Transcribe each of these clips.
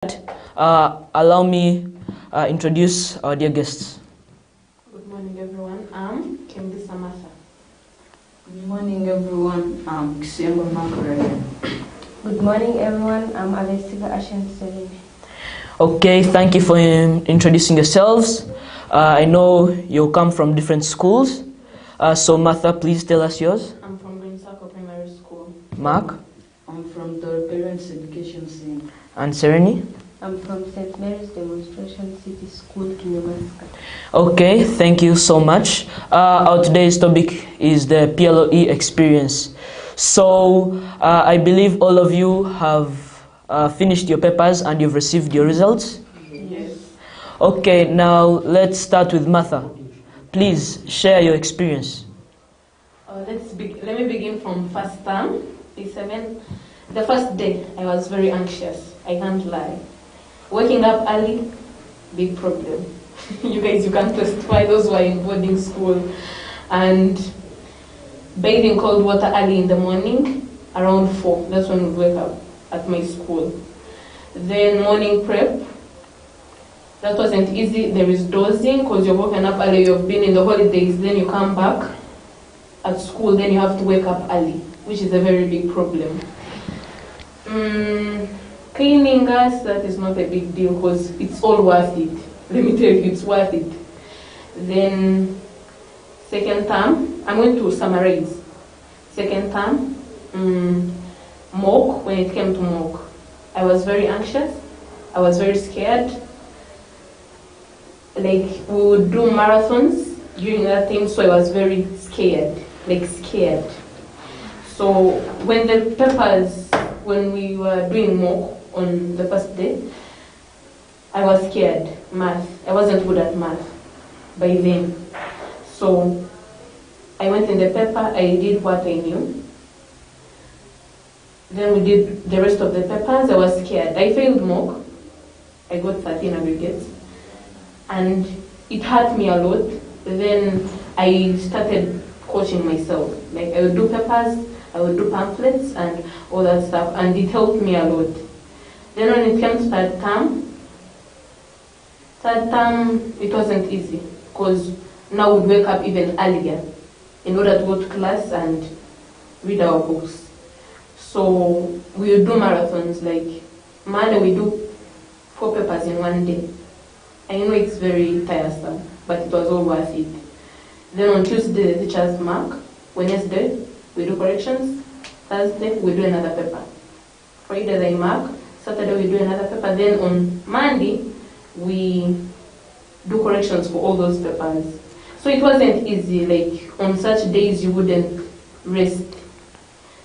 Allow me introduce our dear guests. Good morning, everyone. I'm Kimbi Samasa. Good morning, everyone. I'm Kisembo Makuraya. Good morning, everyone. I'm Alessiva Ashen Serin. Okay, thank you for introducing yourselves. I know you come from different schools. So Martha, please tell us yours. I'm from Green Circle Primary School. Mark? I'm from the Parents Education Center. And Sereni? I'm from St. Mary's Demonstration City School, Kinemaska. Okay, thank you so much. Our today's topic is the PLOE experience. So I believe all of you have finished your papers and you've received your results? Yes. Okay, now let's start with Martha. Please share your experience. Let me begin from first term, P7. The first day, I was very anxious. I can't lie. Waking up early, big problem. You guys, you can testify, those who are in boarding school. And bathing cold water early in the morning, around 4. That's when we wake up at my school. Then morning prep. That wasn't easy. There is dozing because you're woken up early, you've been in the holidays, then you come back at school, then you have to wake up early, which is a very big problem. Cleaning us, that is not a big deal because it's all worth it. Let me tell you, it's worth it. Then second term, I'm going to summarize. Second term, mock, when it came to mock, I was very anxious, I was very scared. Like, we would do marathons during that time, so I was very scared, scared. So when the papers, when we were doing mock on the first day, I was scared. Math, I wasn't good at math by then. So I went in the paper, I did what I knew. Then we did the rest of the papers. I was scared. I failed mock. I got 13 aggregates. And it hurt me a lot. Then I started coaching myself. Like, I would do papers, I would do pamphlets and all that stuff, and it helped me a lot. Then when it came to third term, it wasn't easy, because now we'd wake up even earlier in order to go to class and read our books. So we would do marathons, like Monday we do 4 papers in one day. I know it's very tiresome, but it was all worth it. Then on Tuesday, the teachers mark. Wednesday, we do corrections. Thursday, we do another paper. Friday, they mark. Saturday, we do another paper. Then on Monday, we do corrections for all those papers. So it wasn't easy. Like, on such days, you wouldn't rest,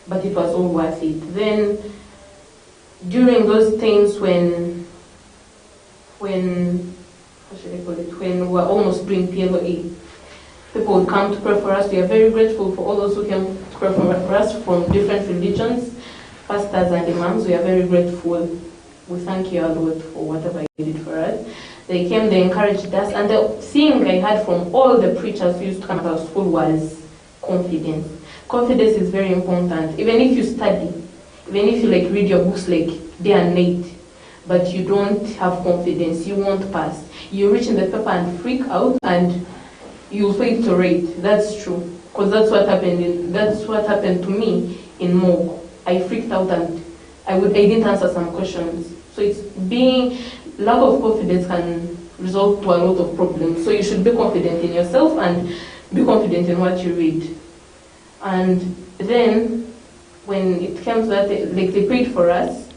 but it was all worth it. Then, during those times when we were almost doing PLOE, people would come to pray for us. We are very grateful for all those who came to pray for us from different religions, pastors and imams. We are very grateful. We thank you a lot for whatever you did for us. They came, they encouraged us, and the thing I heard from all the preachers who used to come to our school was confidence. Confidence is very important. Even if you study, even if you read your books day and night, but you don't have confidence, you won't pass. You reach in the paper and freak out, and you fail to rate. That's true, because that's what happened. That's what happened to me in MBOGO. I freaked out and I didn't answer some questions. So it's lack of confidence can result to a lot of problems. So you should be confident in yourself and be confident in what you read. And then when it came to that, they prayed for us.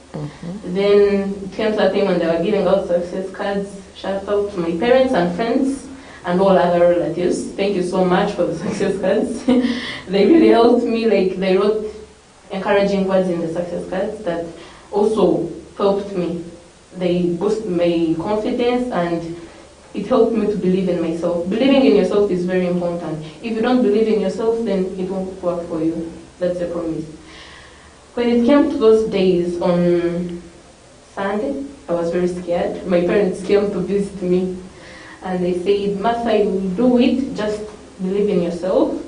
Then it came to that time when they were giving out success cards. Shout out to my parents and friends and all other relatives. Thank you so much for the success cards. They really helped me. They wrote encouraging words in the success cards that also helped me. They boosted my confidence and it helped me to believe in myself. Believing in yourself is very important. If you don't believe in yourself, then it won't work for you. That's a promise. When it came to those days on Sunday, I was very scared. My parents came to visit me and they said, Martha, you will do it, just believe in yourself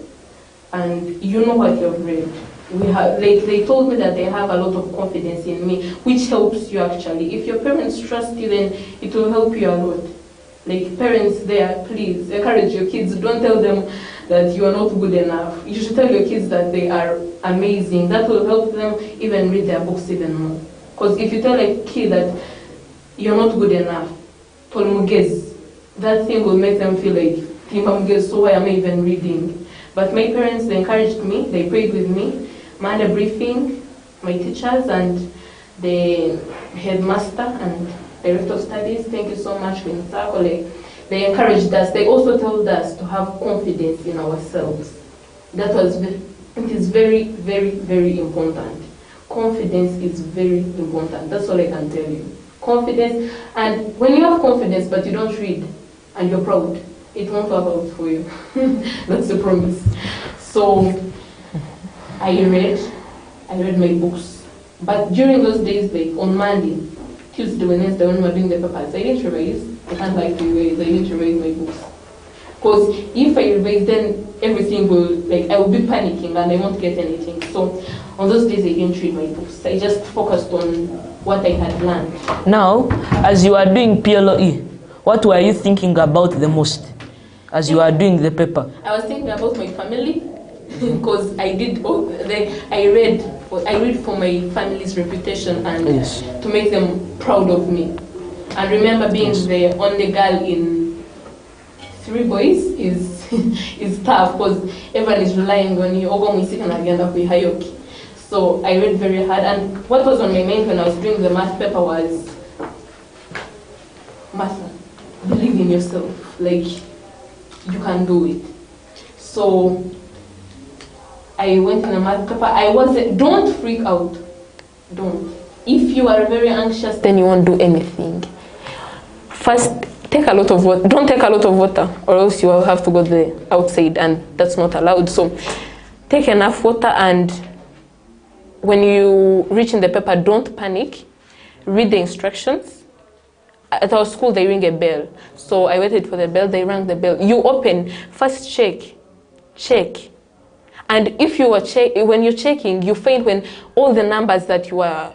and you know what you've read. they told me that they have a lot of confidence in me, which helps you actually. If your parents trust you, then it will help you a lot. Like parents there, please encourage your kids. Don't tell them that you are not good enough. You should tell your kids that they are amazing. That will help them even read their books even more. Because if you tell a kid that you're not good enough, that thing will make them feel like, so why am I even reading? But my parents, they encouraged me, they prayed with me, Monday briefing, my teachers and the headmaster and director of studies, thank you so much, they encouraged us. They also told us to have confidence in ourselves. It is very, very, very important. Confidence is very important. That's all I can tell you. Confidence, and when you have confidence but you don't read and you're proud, it won't work out for you. That's the promise. So I read my books. But during those days, like on Monday, Tuesday, Wednesday, when we were doing the papers, I didn't revise. I can't lie to you guys, I didn't revise my books. Because if I revise, then everything will, I will be panicking and I won't get anything. So on those days, I didn't read my books. I just focused on what I had learned. Now, as you are doing PLOE, what were you thinking about the most as you are doing the paper? I was thinking about my family because I read for my family's reputation and to make them proud of me. And remember, being the only girl in 3 boys is tough because everyone is relying on you. So I read very hard, and what was on my mind when I was doing the math paper was, Martha, believe in yourself, like you can do it. So I went in a math paper. Don't freak out, don't. If you are very anxious, then you won't do anything. First, take a lot of water. Don't take a lot of water, or else you will have to go outside, and that's not allowed. So take enough water, and when you reach in the paper, don't panic. Read the instructions. At our school, they ring a bell. So I waited for the bell. They rang the bell. You open. First check. And if you are when you're checking, you find when all the numbers that you are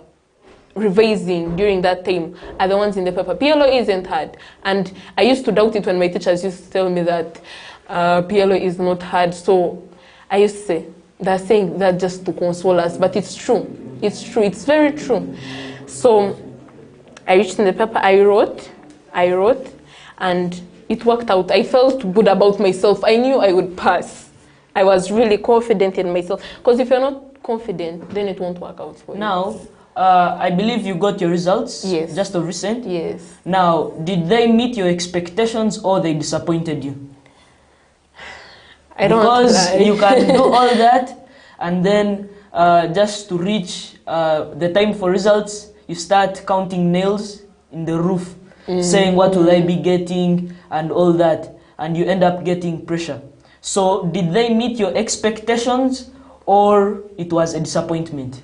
revising during that time are the ones in the paper. PLO isn't hard. And I used to doubt it when my teachers used to tell me that PLO is not hard. So I used to say, they're saying that just to console us, but it's true. It's true. It's very true. So I reached in the paper, I wrote, and it worked out. I felt good about myself. I knew I would pass. I was really confident in myself. Because if you're not confident, then it won't work out for you. Now, I believe you got your results just of recent. Yes. Now, did they meet your expectations or they disappointed you? Because you can do all that, and then just to reach the time for results, you start counting nails in the roof, saying what will I be getting and all that, and you end up getting pressure. So did they meet your expectations or it was a disappointment?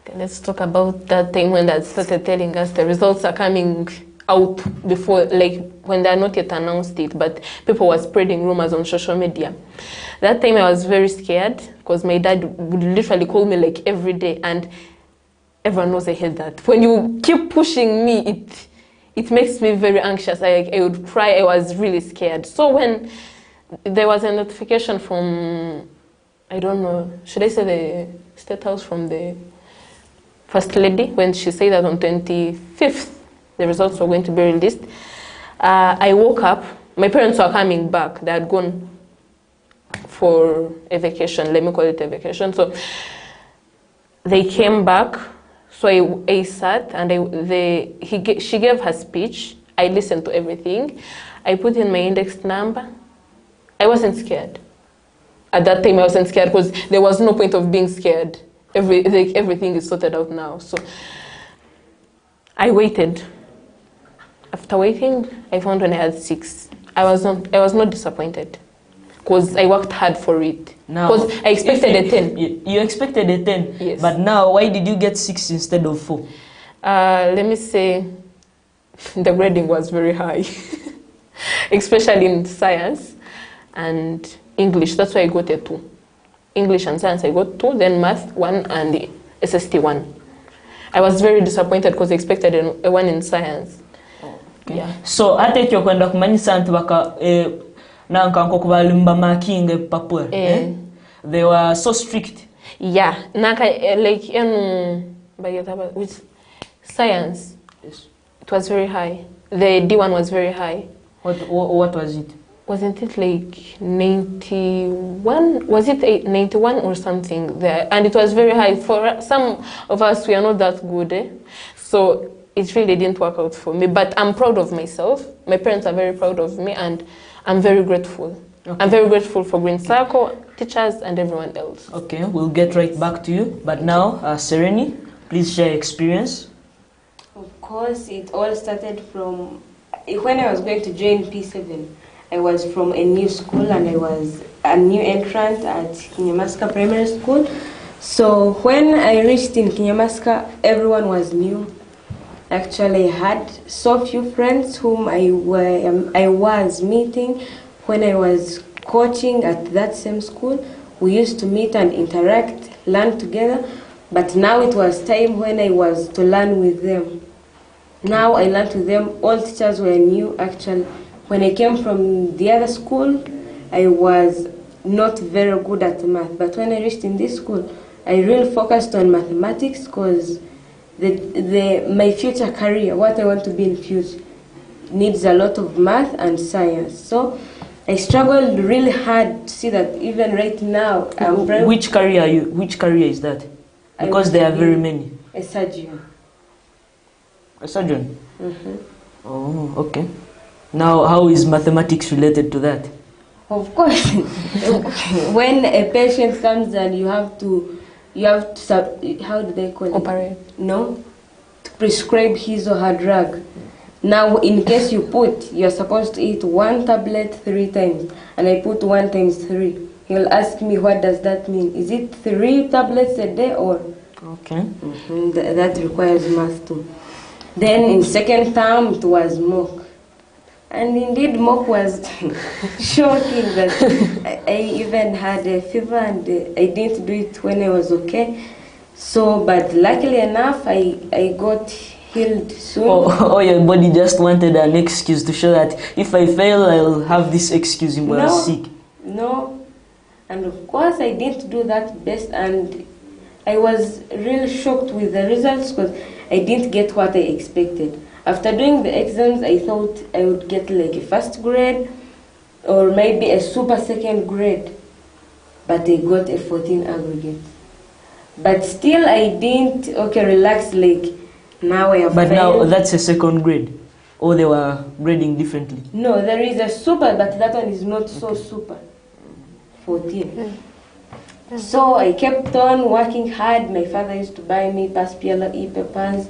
Okay, let's talk about that time when they started telling us the results are coming out before, when they are not yet announced it, but people were spreading rumors on social media. That time I was very scared because my dad would literally call me every day, and everyone knows I hate that. When you keep pushing me, it makes me very anxious. I would cry. I was really scared. So when there was a notification from, I don't know, should I say the State House, from the First Lady, when she said that on 25th, the results were going to be released, I woke up. My parents were coming back. They had gone for a vacation, let me call it a vacation. So they came back. So I sat, and she gave her speech. I listened to everything. I put in my index number. I wasn't scared. At that time, I wasn't scared because there was no point of being scared. Everything is sorted out now. So I waited. After waiting, I found when I had 6. I was not disappointed because I worked hard for it. Because I expected a 10. You expected a 10? Yes. But now, why did you get 6 instead of 4? Let me say, the grading was very high, especially in science and English. That's why I got a 2. English and science I got 2, then math 1 and the SST 1. I was very disappointed because I expected a 1 in science. Okay. Yeah. So ate kyo kwenda kumanyisa nti baka nanka nko kubalimba marking papua. They were so strict. Yeah, naka like with science, Yes. it was very high. The D1 was very high. What was it? Wasn't it like 91? Was it 91 or something there? And it was very high. For some of us, we are not that good. So it really didn't work out for me. But I'm proud of myself. My parents are very proud of me, and I'm very grateful. Okay. I'm very grateful for Green Circle, teachers, and everyone else. Okay, we'll get right back to you. But now, Sereni, please share your experience. Of course, it all started from when I was going to join P7. I was from a new school and I was a new entrant at Kinyamaska Primary School. So when I reached in Kinyamaska, everyone was new. Actually, I had so few friends whom I was meeting when I was coaching at that same school. We used to meet and interact, learn together. But now it was time when I was to learn with them. Now I learned with them. All teachers were new, actually. When I came from the other school, I was not very good at math. But when I reached in this school, I really focused on mathematics because my future career, what I want to be in future, needs a lot of math and science. So I struggled really hard to see that even right now. Which career is that? Because there are very many. A surgeon. A surgeon? Mm-hmm. Oh, okay. Now, how is mathematics related to that? Of course, when a patient comes and you have to, how do they call it? Operate. No, to prescribe his or her drug. Now, in case you're supposed to eat 1 tablet 3 times, and I put 1 times 3. He'll ask me, what does that mean? Is it 3 tablets a day or? Okay. Mm-hmm. That requires math too. Then in second term, it was mock. And indeed, mock was shocking that I even had a fever and I didn't do it when I was okay. So, but luckily enough, I got healed soon. Oh, your body just wanted an excuse to show that if I fail, I'll have this excuse when I'm sick. No, and of course I didn't do that best, and I was really shocked with the results because I didn't get what I expected. After doing the exams, I thought I would get like a first grade or maybe a super second grade, but I got a 14 aggregate. But still I didn't, relax, like now I have But failed. Now that's a second grade, or they were grading differently? No, there is a super, but that one is not so super. 14. So I kept on working hard. My father used to buy me past PLE papers.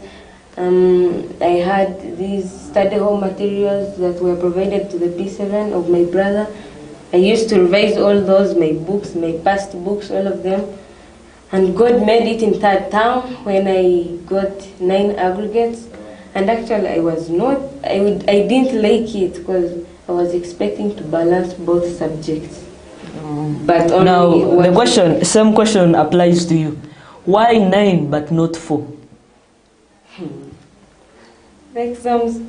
I had these study hall materials that were provided to the P7 of my brother. I used to revise all those, my books, my past books, all of them. And God made it in third term when I got 9 aggregates. And actually I didn't like it because I was expecting to balance both subjects. But now the same question applies to you. Why 9 but not 4? The exams,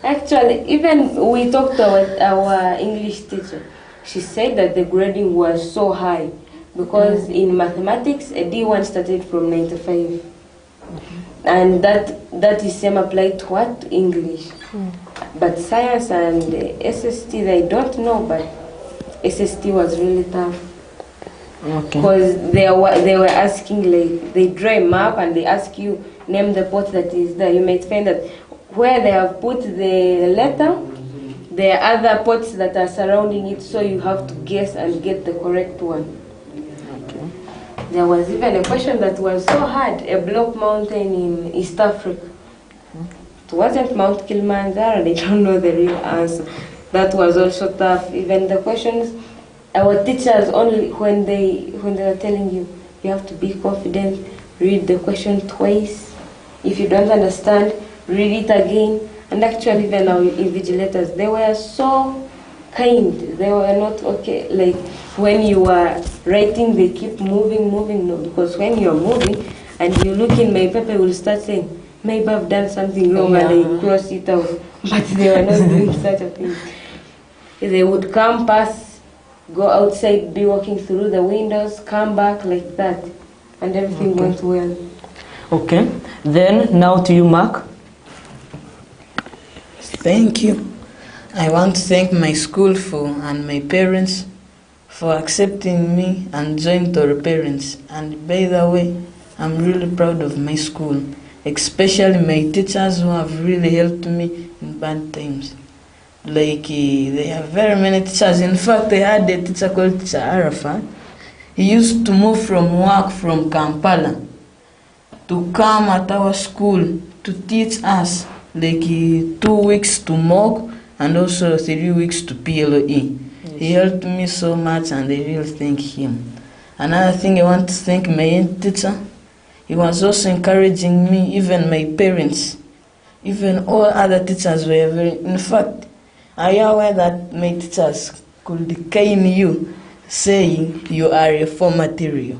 actually, even we talked to our English teacher. She said that the grading was so high because in mathematics a D1 started from 95, and that is same applied to what? English. But science and SST, they don't know, but SST was really tough. Because they were asking, like, they draw a map and they ask you, name the pot that is there. You might find that where they have put the letter, there are other pots that are surrounding it, so you have to guess and get the correct one. There was even a question that was so hard, a block mountain in East Africa. It wasn't Mount Kilimanjaro, they don't know the real answer. That was also tough. Even the questions, our teachers only, when they were telling you, you have to be confident, read the question twice. If you don't understand, read it again. And actually even our invigilators, they were so kind. They were not okay. Like when you are writing, they keep moving. No, because when you are moving and you look in my paper, will start saying, maybe I've done something wrong, and they cross it out. But they were not doing such a thing. They would come, pass, go outside, be walking through the windows, come back like that, and everything went well. Okay. Then now to you, Mark. Thank you. I want to thank my school and my parents for accepting me and joining our parents. And by the way, I'm really proud of my school, especially my teachers who have really helped me in bad times. Like, they have very many teachers. In fact, I had a teacher called Teacher Arafat. He used to move from work from Kampala to come at our school to teach us, like 2 weeks to MBOGO and also 3 weeks to PLOE. Yes. He helped me so much, and I really thank him. Another thing, I want to thank my teacher. He was also encouraging me, even my parents, even all other teachers were very, in fact, I am aware that my teachers could cane you, saying you are a 4 material.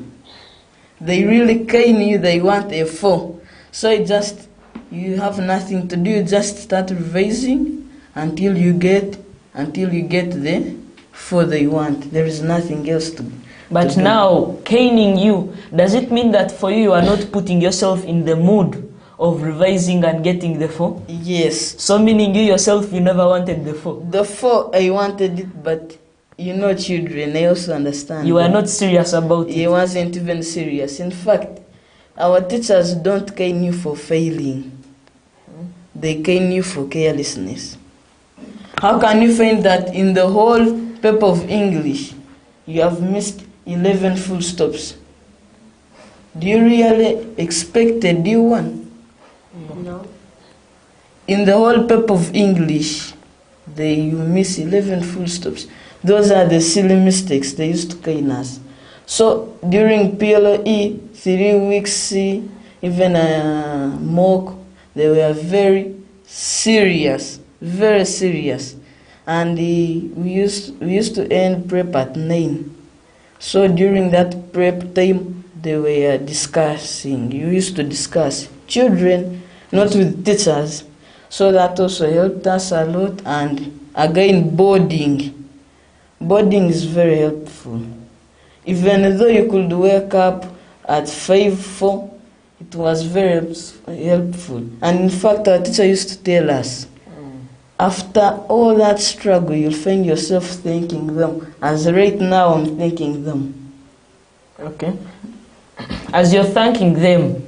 They really cane you, they want a 4. So you have nothing to do, just start revising until you get the 4 they want. There is nothing else to do. But now, caning you, does it mean that for you are not putting yourself in the mood of revising and getting the 4? Yes. So meaning you yourself, you never wanted the 4? The 4, I wanted it, but children, I also understand. You were not serious about it? He wasn't even serious. In fact, our teachers don't cane you for failing. They cane you for carelessness. How can you find that in the whole paper of English, you have missed 11 full stops? Do you really expect a D1? No. In the whole paper of English, you miss 11 full stops. Those are the silly mistakes they used to cane us. So during PLOE, 3 weeks, even MBOGO, they were very serious, and we used to end prep at 9. So during that prep time, they were discussing. You used to discuss children, not with teachers. So that also helped us a lot. And again, boarding is very helpful. Even though you could wake up at 5-4, it was very helpful. And in fact, our teacher used to tell us, after all that struggle, you'll find yourself thanking them. As right now, I'm thanking them. Okay. As you're thanking them,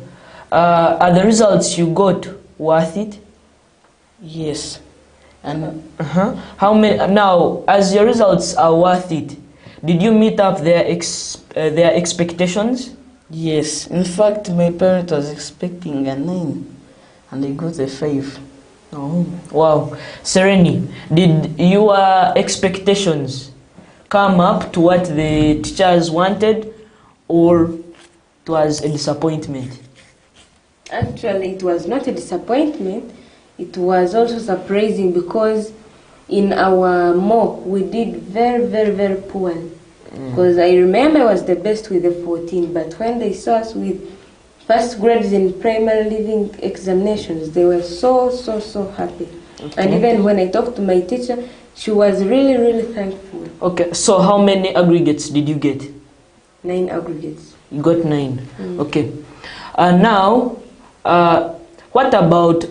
are the results you got worth it? Yes. And how many now? As your results are worth it, did you meet up their expectations? Yes. In fact, my parent was expecting a 9, and I got a 5. Oh, wow. Sereni, did your expectations come up to what the teachers wanted, or it was a disappointment? Actually, it was not a disappointment. It was also surprising, because in our MBOGO, we did very, very, very poor. Because I remember I was the best with the 14, but when they saw us with first grades in primary living examinations, they were so happy. Okay. And even when I talked to my teacher, she was really, really thankful. Okay, so how many aggregates did you get? 9 aggregates. You got 9. Okay. Now, what about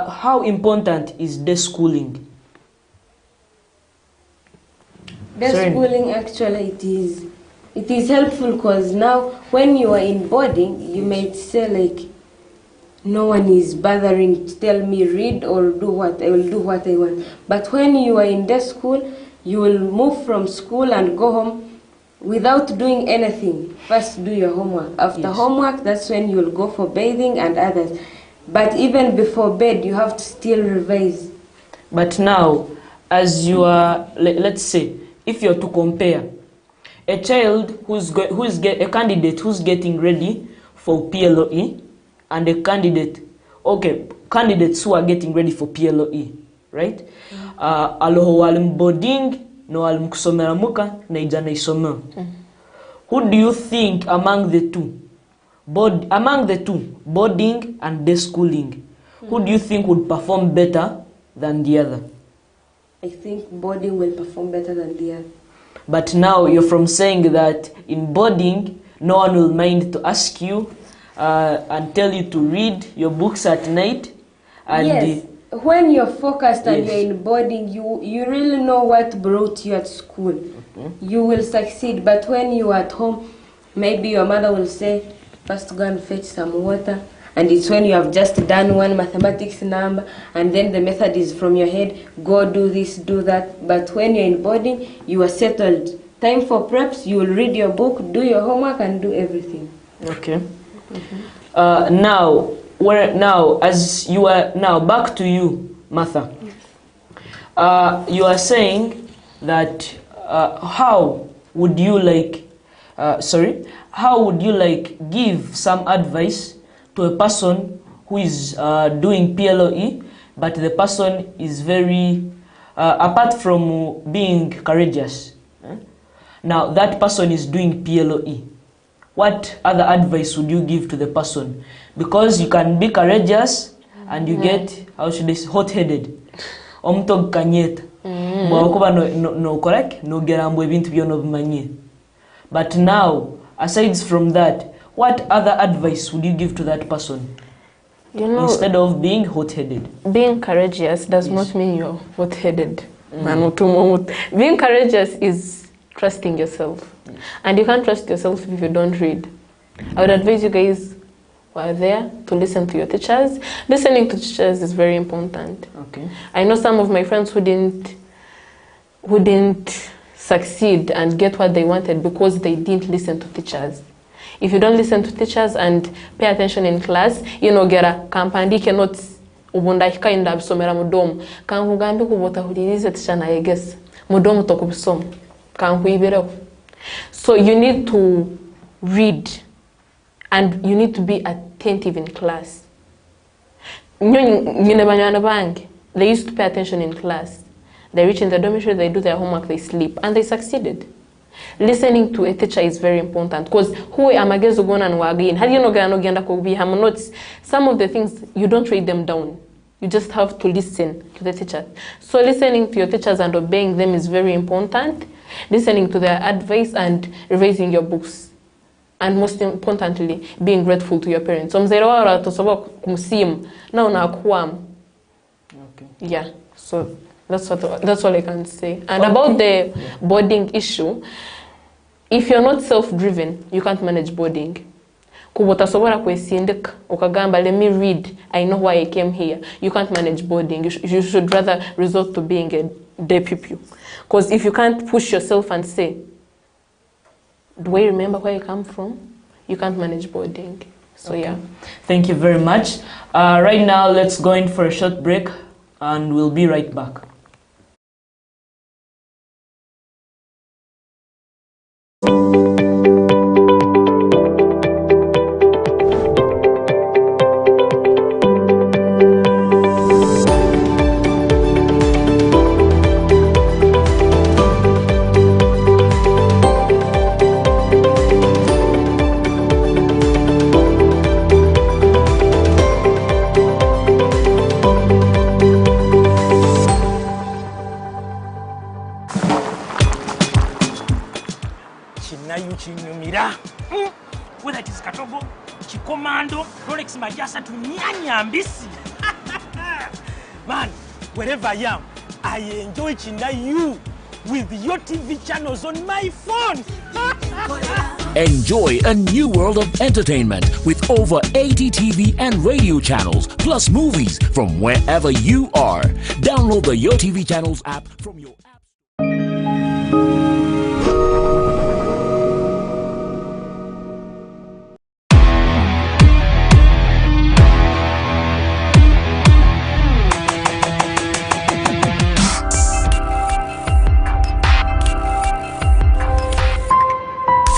how important is day schooling? Day schooling, actually, it is helpful, because now when you are in boarding, you might say like, no one is bothering to tell me read or do what, I will do what I want. But when you are in day school, you will move from school and go home without doing anything. First do your homework. After homework, that's when you will go for bathing and others. But even before bed, you have to still revise. But now, as you are, let's say, if you're to compare a child a candidate who's getting ready for PLOE and a candidates who are getting ready for PLOE, right? Aloho walim boarding no walim kusomera muka na ijana isomera. Who do you think among the two, boarding and day schooling, who do you think would perform better than the other? I think boarding will perform better than the other. But now you're from saying that in boarding, no one will mind to ask you and tell you to read your books at night. And yes, when you're focused and yes. you're in boarding, you really know what brought you at school. You will succeed. But when you are at home, maybe your mother will say, first go and fetch some water. And it's when you have just done one mathematics number, and then the method is from your head, go do this, do that. But when you're in boarding, you are settled. Time for preps, you will read your book, do your homework, and do everything. Okay. Now, as you are now back to you, Martha. You are saying that how would you give some advice to a person who is doing PLOE, but the person is very apart from being courageous. Now that person is doing PLOE. What other advice would you give to the person? Because you can be courageous and you get, how should I say, hot-headed. Omtog kanyeta. No correct? No gerambo ebintu byono bimanye. But now, aside from that, what other advice would you give to that person? You know, instead of being hot-headed? Being courageous does not mean you're hot-headed. Being courageous is trusting yourself. And you can't trust yourself if you don't read. I would advise you guys who are there to listen to your teachers. Listening to teachers is very important. Okay. I know some of my friends who didn't succeed and get what they wanted because they didn't listen to teachers. If you don't listen to teachers and pay attention in class, gera kampandike notes ubundahika inda bisomera mudomo kankugambi kubota hulirize teacher na yegesa mudomo tokubisoma kankuibereho. So you need to read and you need to be attentive in class. They used to pay attention in class. They reach in the dormitory, they do their homework, they sleep, and they succeeded. Listening to a teacher is very important because who am I going to again? How do you know notes? Some of the things you don't write them down. You just have to listen to the teacher. So listening to your teachers and obeying them is very important. Listening to their advice and revising your books. And most importantly, being grateful to your parents. Okay. Yeah. So that's all I can say. And about the boarding issue, if you're not self-driven, you can't manage boarding. Let me read, I know why I came here. You can't manage boarding. You should rather resort to being a day pupil. Because if you can't push yourself and say, do I remember where I come from? You can't manage boarding. So yeah. Thank you very much. Right now, let's go in for a short break and we'll be right back. Whether it is Katogo, Chikomando, Rolex Majasa to Nyanyambisi. Man, wherever I am, I enjoy Chindayu with your TV channels on my phone. Enjoy a new world of entertainment with over 80 TV and radio channels, plus movies from wherever you are. Download the Your TV Channels app from your app.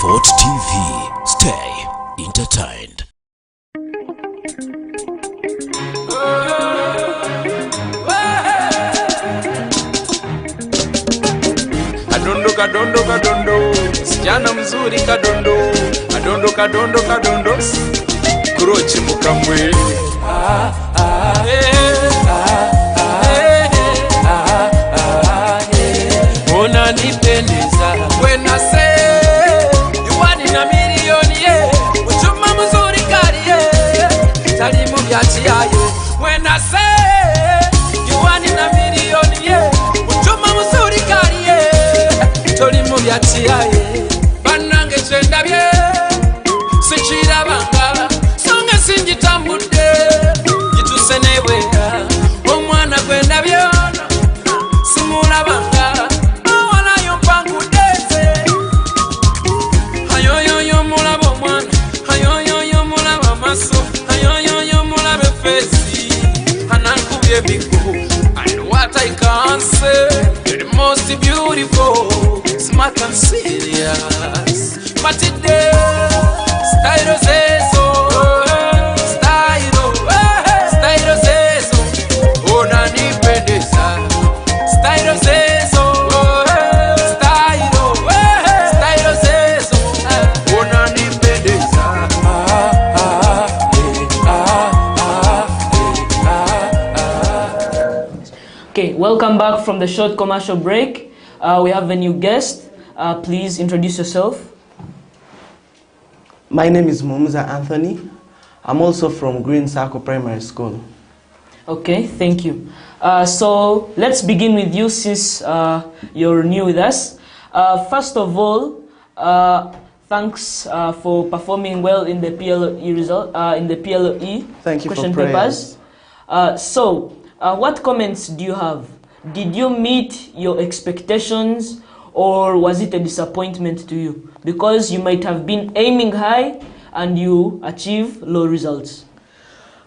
Fort TV. Stay entertained. kadondo kadondo, msichana mzuri kadondo, kadondo kadondo kadondo, kurochi mukamwe. Unanipendeza when I say you want in a million, yeah. Uchuma mzuri kari, yeah. Talimu vyachi aye. When I say you want in a million, yeah. Uchuma mzuri kari, yeah. Talimu vyachi aye. Banange chenda bye, sichira banga, songa sinjitambude, jituse newe, omwana kwenda byona, simula banga. And what I can say, you're the most beautiful, smart and serious. But today, style says so, style says so. Oh, nani pendeza, style says so, style says so. Oh, nani pendeza. Okay, welcome back from the short commercial break. We have a new guest. Please introduce yourself. My name is Mumuza Anthony. I'm also from Green Circle Primary School. Okay, thank you. So let's begin with you since you're new with us. First of all, thanks for performing well in the PLOE result in the PLOE Thank you question for prayers. papers. What comments do you have? Did you meet your expectations, or was it a disappointment to you? Because you might have been aiming high and you achieve low results.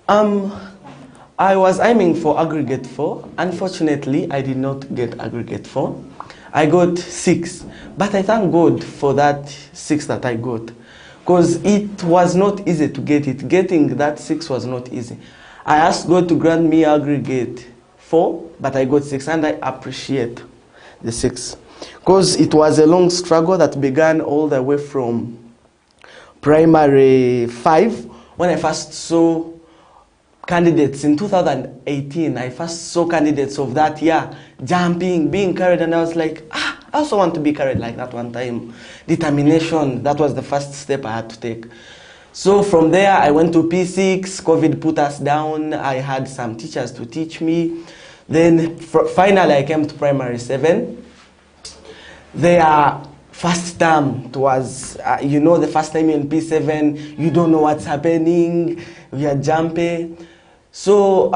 I was aiming for aggregate 4. Unfortunately, I did not get aggregate 4. I got 6. But I thank God for that 6 that I got, because it was not easy to get it. Getting that 6 was not easy. I asked God to grant me aggregate 4, but I got 6, and I appreciate the 6. Because it was a long struggle that began all the way from primary 5, when I first saw candidates in 2018. I first saw candidates of that year jumping, being carried, and I was like, I also want to be carried like that one time. Determination, that was the first step I had to take. So from there, I went to P6, COVID put us down, I had some teachers to teach me. Then finally I came to primary 7. Their first term, it was, the first time in P7, you don't know what's happening, we are jumping. So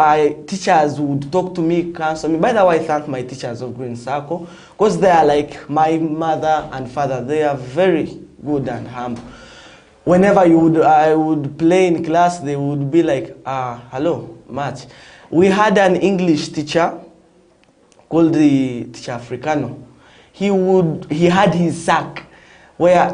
teachers would talk to me, counsel me. By the way, I thank my teachers of Green Circle, because they are like my mother and father. They are very good and humble. Whenever I would play in class, they would be like, hello, Match. We had an English teacher called the teacher Africano. He had his sack, where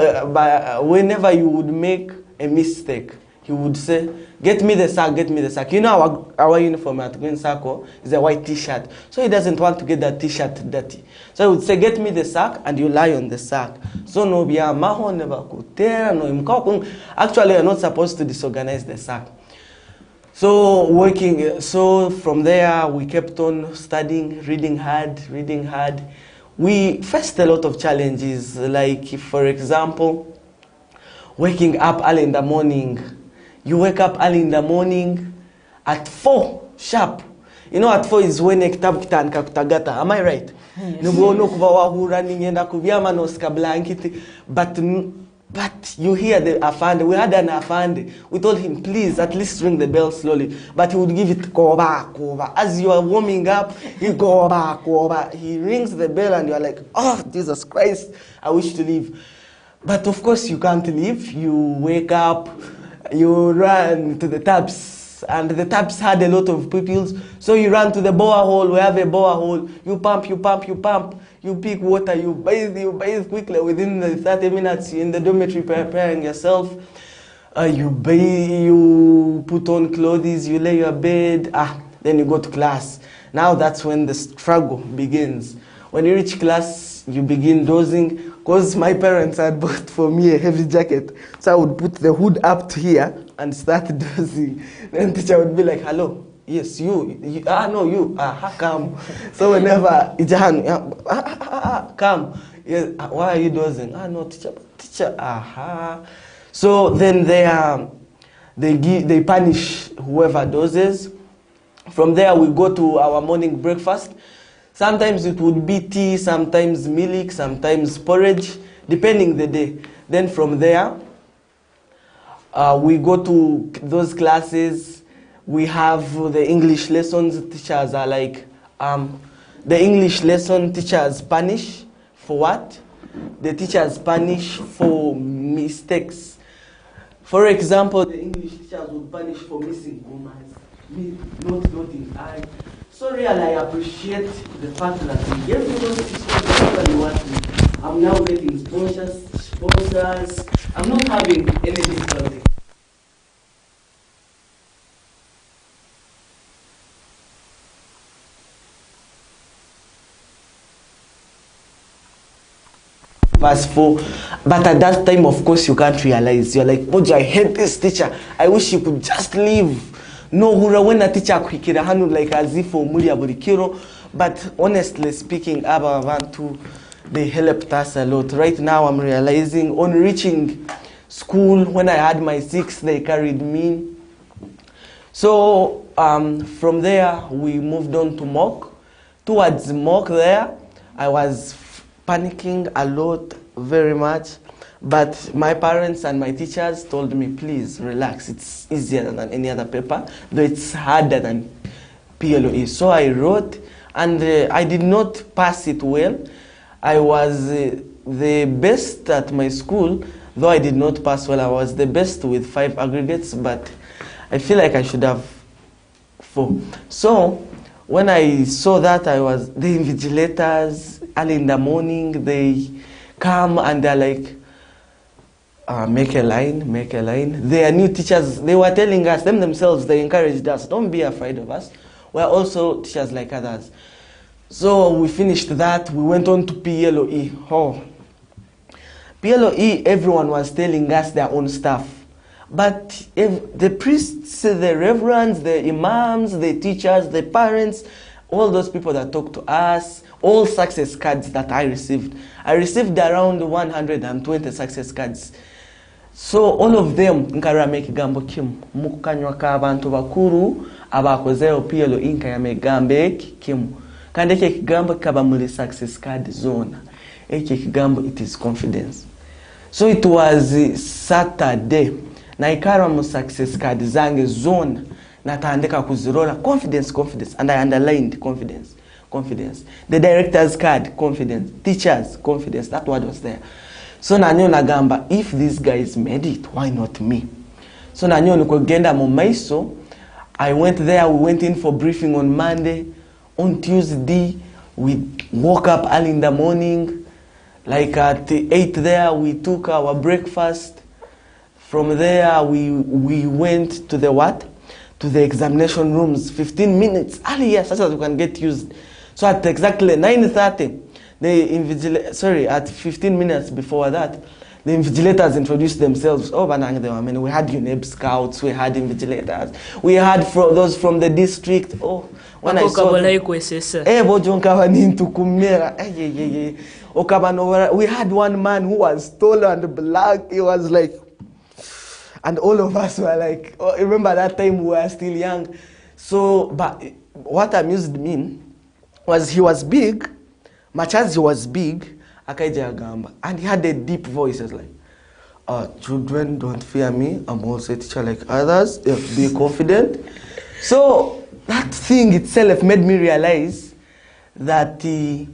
whenever you would make a mistake, he would say, get me the sack, get me the sack. You know our uniform at Green Circle is a white t-shirt. So he doesn't want to get that t-shirt dirty. So he would say, get me the sack, and you lie on the sack. So no, actually you're not supposed to disorganize the sack. So from there we kept on studying, reading hard. We faced a lot of challenges, like for example, waking up early in the morning. You wake up early in the morning at 4 sharp. You know, at 4 is when kitabu kitaandika kutagata. Am I right? Nubono kuva wahura ningenda kuvyama noska blanketi. But you hear the afande. We had an afande. We told him, please, at least ring the bell slowly. But he would give it koba. As you are warming up, he koba. He rings the bell and you are like, oh, Jesus Christ, I wish to leave. But of course you can't leave. You wake up, you run to the taps, and the taps had a lot of pupils. So you run to the borehole. We have a borehole. You pump. You pick water, you bathe quickly. Within the 30 minutes, you're in the dormitory preparing yourself. You bathe, you put on clothes, you lay your bed, then you go to class. Now that's when the struggle begins. When you reach class, you begin dozing, because my parents had bought for me a heavy jacket. So I would put the hood up to here and start dozing. Then teacher would be like, hello, yes, you no, you, come. So whenever, come, yes, why are you dozing? No, teacher, So then they punish whoever dozes. From there, we go to our morning breakfast. Sometimes it would be tea, sometimes milk, sometimes porridge, depending the day. Then from there, we go to those classes. We have the English lessons. Teachers are like, the English lesson teachers punish for what? The teachers punish for mistakes. For example, the English teachers would punish for missing commas, not noting I. So really, I appreciate the fact that we gave me those teachers whatever you want me. I'm now getting sponsors. I'm not having any difficulty. Verse 4, but at that time, of course, you can't realize. You're like, Bojo, I hate this teacher. I wish you could just leave. No, when a teacher kwikira hanu like as if omuli aburikiro. But honestly speaking, Aba Bantu, they helped us a lot. Right now, I'm realizing on reaching school, when I had my 6th, they carried me. So from there, we moved on to mock. Towards mock there, I was panicking a lot, very much, but my parents and my teachers told me, please relax, it's easier than any other paper, though it's harder than PLOE. So I wrote, and I did not pass it well. I was the best at my school, though I did not pass well. I was the best with 5 aggregates, but I feel like I should have 4. So when I saw that, the invigilators, early in the morning, they come and they're like, make a line. They are new teachers. They were telling us, themselves, they encouraged us, don't be afraid of us. We're also teachers like others. So we finished that. We went on to PLOE. PLOE, everyone was telling us their own stuff. But if the priests, the reverends, the imams, the teachers, the parents, all those people that talk to us, all success cards that I received around 120 success cards. So all of them nkara make gambo kim mukanywa ka abantu bakuru abakozeo PLOE nkaya gambe kim kandi eke kigambo kaba muli success card zone. Eke kigambo, it is confidence. So it was Saturday na ikara mu success card zange zone natandika kuzirola confidence, and I underlined confidence. The director's card, confidence. Teachers, confidence. That word was there. So nanyo nagamba, if these guys made it, why not me? So nanyo nikogenda mu maiso. I went there. We went in for briefing on Monday. On Tuesday, we woke up early in the morning. Like at 8 there, we took our breakfast. From there, we went to the what? To the examination rooms 15 minutes earlier, such as we can get used. So at exactly 9:30, at 15 minutes before that, the invigilators introduced themselves. We had UNEB scouts, we had invigilators, we had those from the district. When I saw them, we had one man who was tall and black. He was like, and all of us were like, remember that time we were still young. So, but what amused me was he was big, much as he was big, akaija agamba, and he had a deep voice. He was like, children, don't fear me. I'm also a teacher like others. Be confident. So that thing itself made me realize that the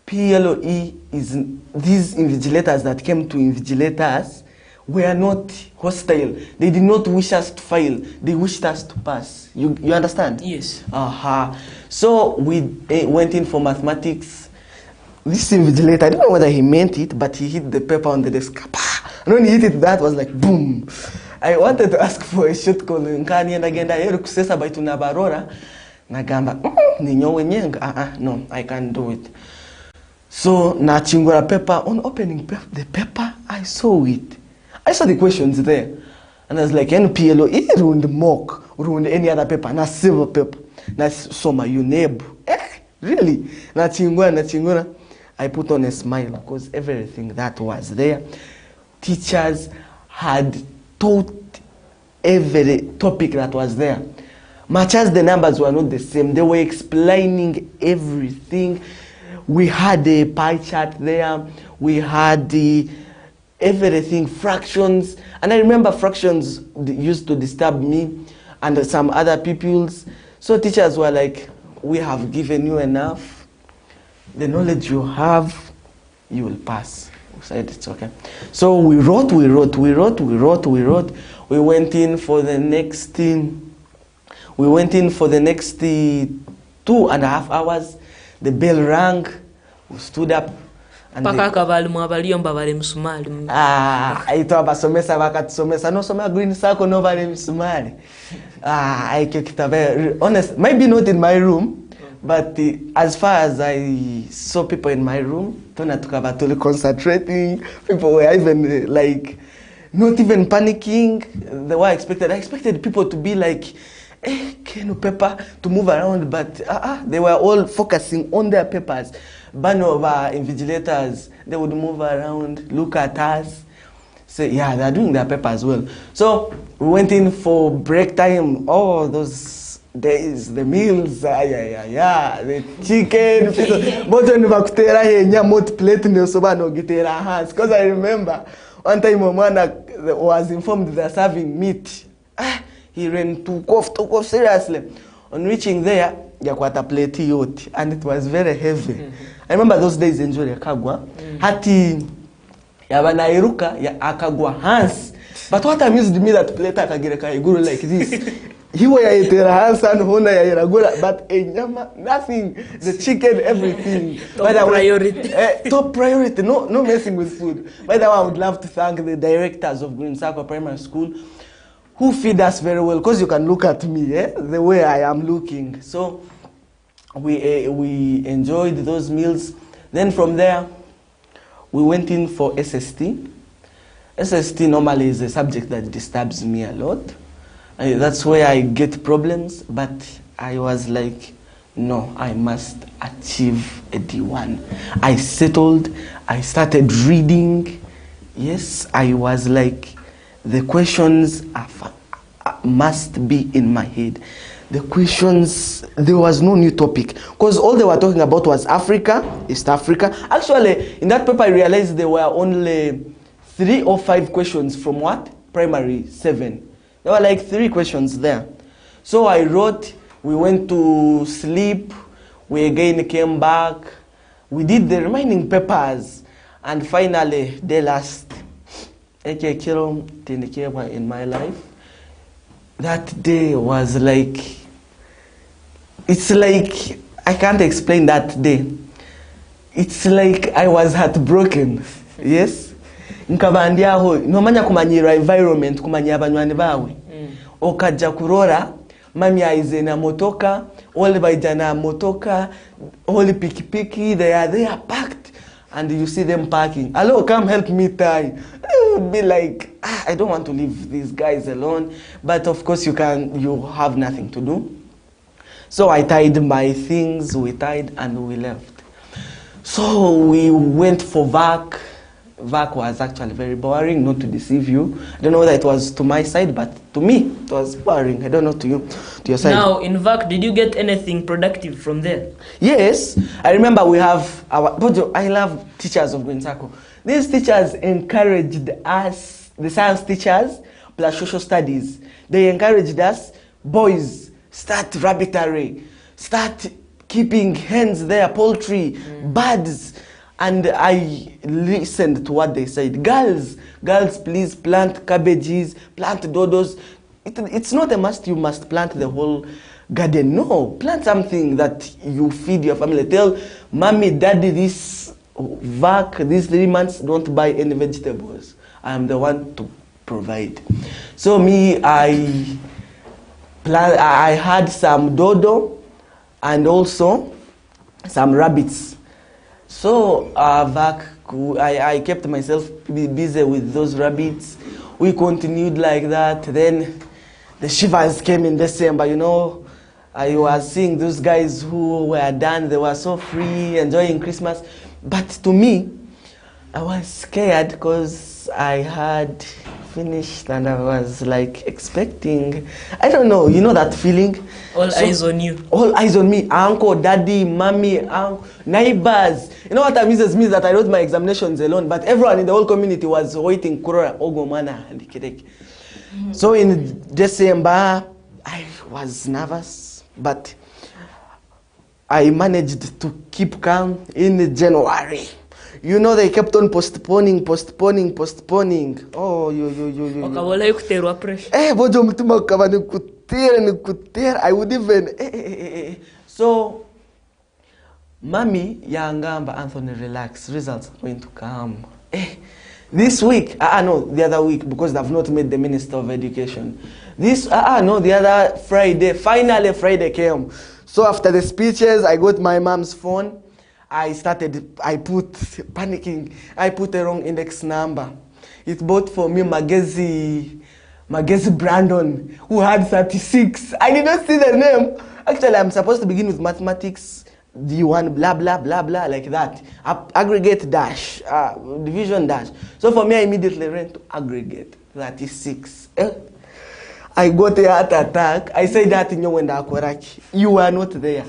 PLOE is these invigilators that came to invigilate us were not hostile. They did not wish us to fail. They wished us to pass. You understand? Yes. So we went in for mathematics. This invigilator, I don't know whether he meant it, but he hit the paper on the desk. And when he hit it, that was like boom. I wanted to ask for a shot call. Nkani and again, I kusesa by tunabarora. Nagamba, ninyo wenyenga. No, I can't do it. So nachingura paper, on opening the paper, I saw it. I saw the questions there. And I was like, NPLO, it ruined mock, ruined any other paper, na silver paper, na soma UNEB. Really? Nachingura. I put on a smile because everything that was there, teachers had taught every topic that was there. Much as the numbers were not the same, they were explaining everything. We had a pie chart there. We had the everything, fractions. And I remember fractions used to disturb me and some other pupils. So teachers were like, we have given you enough. The knowledge you have, you will pass. We said it's okay. So we wrote. We went in for the next 2.5 hours. The bell rang. We stood up. Aitwa basomesa bakatusomesa no soma green circle no vale misumari. I kept very honest, maybe not in my room, but as far as I saw people in my room, tona tukabatuli concentrating, people were even like not even panicking. They were expected. I expected people to be like Kenu paper to move around, but they were all focusing on their papers. Bunch of invigilators, they would move around, look at us, say, yeah, they're doing their paper as well. So we went in for break time. Oh, those days, the meals, the chicken. Because I remember one time Omana was informed they're serving meat. He ran took off seriously. On reaching there, yakwata plate yote, and it was very heavy. I remember those days in Jori Akagwa. Hati yabanairuka ya Akagwa hands. But what amused me that plate akagireka iguru like this. He was yaitera hands and hona yairagura, but nothing. The chicken, everything. Top priority. Top priority. No messing with food. By the way, I would love to thank the directors of Green Circle Primary School, who feed us very well, because you can look at me, the way I am looking. So we enjoyed those meals. Then from there, we went in for SST. SST normally is a subject that disturbs me a lot. That's where I get problems, but I was like, no, I must achieve a D1. I settled, I started reading. Yes, I was like, the questions must be in my head. The questions, there was no new topic. Because all they were talking about was Africa, East Africa. Actually, in that paper, I realized there were only 3 or 5 questions from what? Primary 7. There were like 3 questions there. So I wrote, we went to sleep, we again came back, we did the remaining papers, and finally, the last in my life. That day was like, it's like, I can't explain that day. It's like I was heartbroken. Yes? Nkabandiaho, nomanya kumanyira environment, kumanyira abanywani bawe. Okajja kurora, mami aize na motoka, all baijana motoka, all pikipiki, they are there packed. And you see them parking. Hello, come help me tie. You would be like, I don't want to leave these guys alone. But of course you have nothing to do. So I tied my things, we tied and we left. So we went for VAC. VAC was actually very boring, not to deceive you. I don't know whether it was to my side, but to me, it was boring. I don't know to you, to your side. Now, in VAC, did you get anything productive from there? Yes. I remember we have I love teachers of Green Circle. These teachers encouraged us, the science teachers, plus social studies. They encouraged us, boys, start rabbitry, start keeping hens there, poultry, birds. And I listened to what they said. Girls, please plant cabbages, plant dodos. It's not a must, you must plant the whole garden. No, plant something that you feed your family. Tell mommy, daddy, these 3 months, don't buy any vegetables. I am the one to provide. So me, I had some dodo and also some rabbits. So I kept myself busy with those rabbits. We continued like that. Then the shivers came in December, you know. I was seeing those guys who were done. They were so free, enjoying Christmas. But to me, I was scared because I had finished and I was like expecting, I don't know, you know that feeling? All eyes on you. All eyes on me. Uncle, daddy, mommy, uncle, neighbors. You know what amuses me is that I wrote my examinations alone, but everyone in the whole community was waiting. So in December, I was nervous, but I managed to keep calm in January. You know, they kept on postponing. Oh, Wakabola kuterwa pressure. bojo mtuma ukaba nikutera. I would even So, Mami Yangamba Anthony, relax. Results are going to come. This week, no, the other week, because they've not made the Minister of Education. The other Friday, finally Friday came. So after the speeches, I got my mom's phone. I put panicking. I put the wrong index number. It bought for me Magezi Brandon, who had 36. I did not see the name. Actually, I'm supposed to begin with mathematics, D1, blah, blah, blah, blah, like that. Aggregate dash, division dash. So for me, I immediately went to aggregate, 36. I got a heart attack. I said that in your you were not there.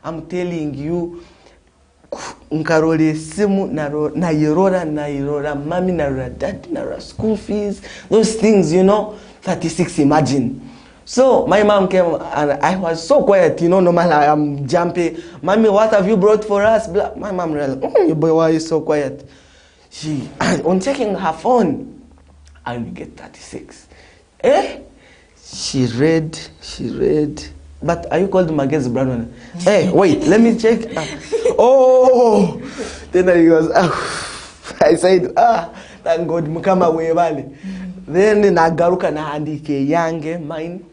I'm telling you, nkarole simu nairora mami narora dad narora school fees, those things, you know. 36, imagine. So my mom came and I was so quiet, you know. Normally I'm jumpy. Mommy, what have you brought for us? My mom realized, your boy, why are you so quiet? She on checking her phone, I will get 36. She read. But are you called Magezi Brandon? Hey, wait, let me check. Oh, then I was, I said, thank God, mukama webale. Then nagaruka na handike yange mine.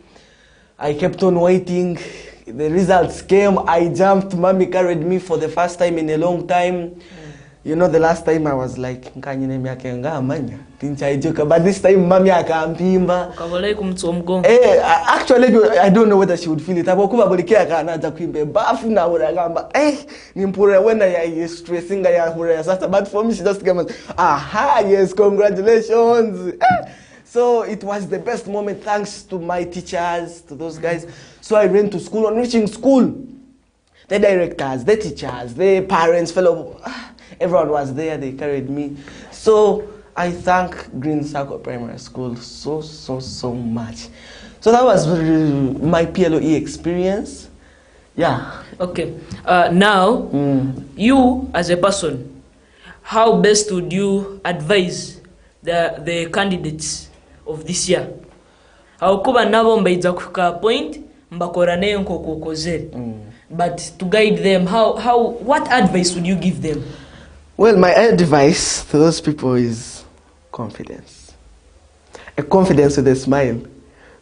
I kept on waiting. The results came. I jumped. Mommy carried me for the first time in a long time. You know, the last time I was like, but this time Mommy akampimba. Actually, I don't know whether she would feel it. But for me, she just came and, yes, congratulations. So it was the best moment, thanks to my teachers, to those guys. So I went to school. On reaching school, the directors, the teachers, the parents, everyone was there. They carried me. So I thank Green Circle Primary School so much. So that was my PLOE experience. Yeah. Okay. Now, you as a person, how best would you advise the candidates of this year? How kuba nabo mbaidza kuka point mbakora nayo nkokokozere. But to guide them, what advice would you give them? Well, my advice to those people is confidence. A confidence with a smile.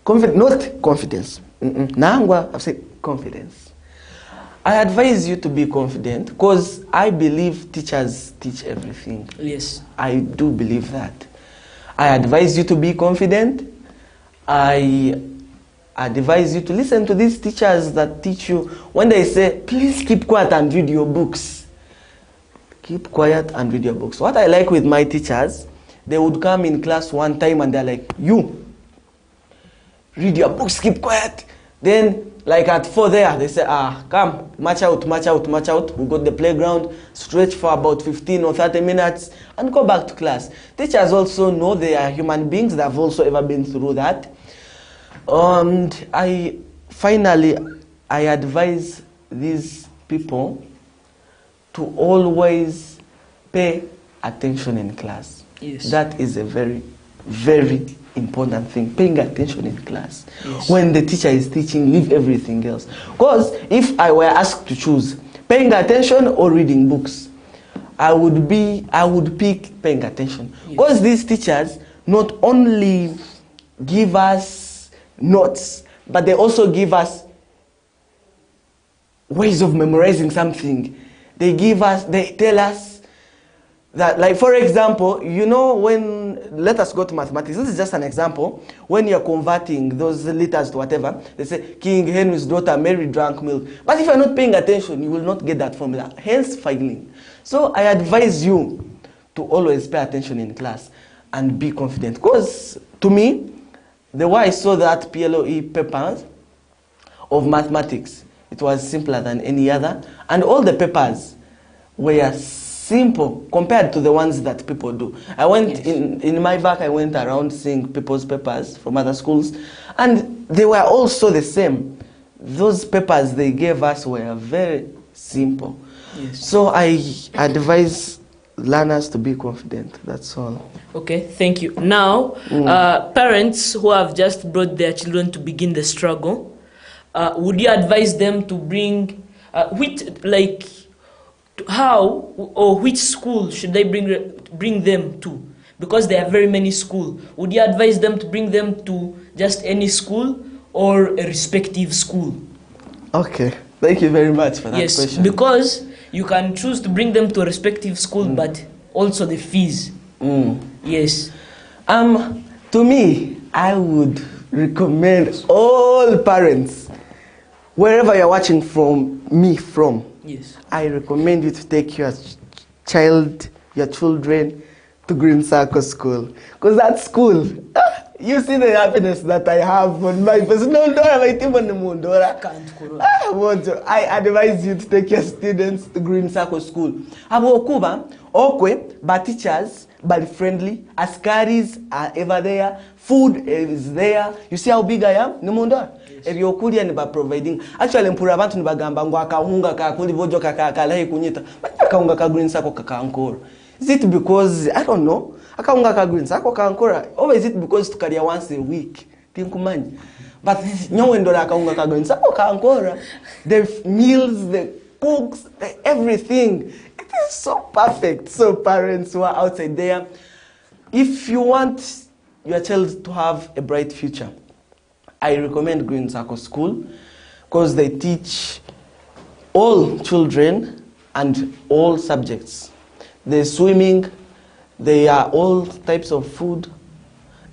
Not confidence. Nangwa, I've said confidence. I advise you to be confident because I believe teachers teach everything. Yes. I do believe that. I advise you to be confident. I advise you to listen to these teachers that teach you. When they say, please keep quiet and read your books. Keep quiet and read your books. What I like with my teachers, they would come in class one time and they're like, you, read your books, keep quiet. Then, like at 4 there, they say, come, march out. We go to the playground, stretch for about 15 or 30 minutes, and go back to class. Teachers also know they are human beings. They've also ever been through that. And finally, I advise these people to always pay attention in class. Yes. That is a very, very important thing, paying attention in class. Yes. When the teacher is teaching, leave everything else. Because if I were asked to choose paying attention or reading books, I would pick paying attention. Because yes, these teachers not only give us notes, but they also give us ways of memorizing something. they tell us that, like, for example, you know, let us go to mathematics. This is just an example. When you're converting those liters to whatever, they say King Henry's daughter Mary drank milk. But if you're not paying attention, you will not get that formula, hence failing. So I advise you to always pay attention in class and be confident. Because to me, the way I saw that PLOE papers of mathematics, it was simpler than any other. And all the papers were simple compared to the ones that people do. I went, in my back, I went around seeing people's papers from other schools, and they were also the same. Those papers they gave us were very simple. Yes. So I advise learners to be confident. That's all. Okay, thank you. Now, parents who have just brought their children to begin the struggle, would you advise them to bring, how or which school should they bring them to? Because there are very many schools. Would you advise them to bring them to just any school or a respective school? Okay, thank you very much for that question. Yes, because you can choose to bring them to a respective school, but also the fees. Yes. To me, I would recommend all parents, wherever you're watching from, Yes. I recommend you to take your children to Green Circle School. Because that school, you see the happiness that I have on my face. I advise you to take your students to Green Circle School. Abokuba, okwe, but teachers, but friendly, askaris are ever there, food is there. You see how big I am? Nimundora. Ebyokulya ni ba providing. Actually mpura abantu ni bagamba ngo akahunga kakuli vojo kakakalahi kunyita. Akahunga ka Green Circle kakankora. Is it because, I don't know, akahunga ka Green Circle kakankora, or is it because tukalia once a week? Tinkumani. But nyowendora akahunga ka Green Circle kakankora. The meals, the cooks, everything. It is so perfect. So parents who are outside there, if you want your child to have a bright future, I recommend Green Circle School because they teach all children and all subjects. There's swimming, there are all types of food.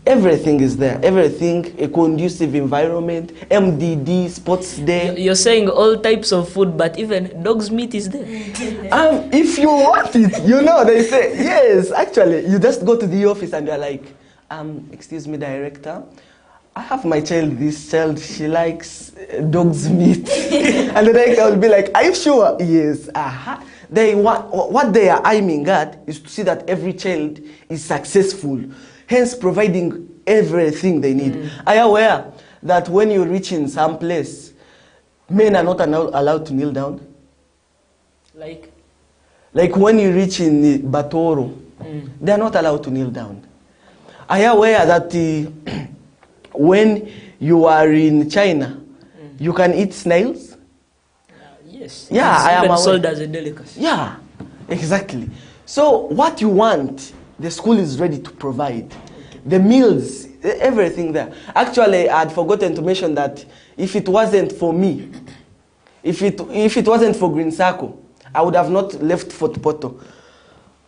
Everything is there. Everything, a conducive environment, MDD, sports day. You're saying all types of food, but even dog's meat is there. If you want it, you know, they say, yes, actually, you just go to the office and they're like, excuse me, director, I have my child, this child, she likes dog's meat. And the director will be like, are you sure? Yes. What they are aiming at is to see that every child is successful, hence providing everything they need. Are you aware that when you reach in some place, men are not allowed to kneel down? Like when you reach in Batoro, they are not allowed to kneel down. Are you aware that when you are in China, you can eat snails? Yes. Yeah, it's I am even sold aware. as a delicacy. Yeah, exactly. So what you want, the school is ready to provide. The meals, everything there. Actually, I had forgotten to mention that if it wasn't for me, if it wasn't for Green Circle, I would have not left Fort Poto.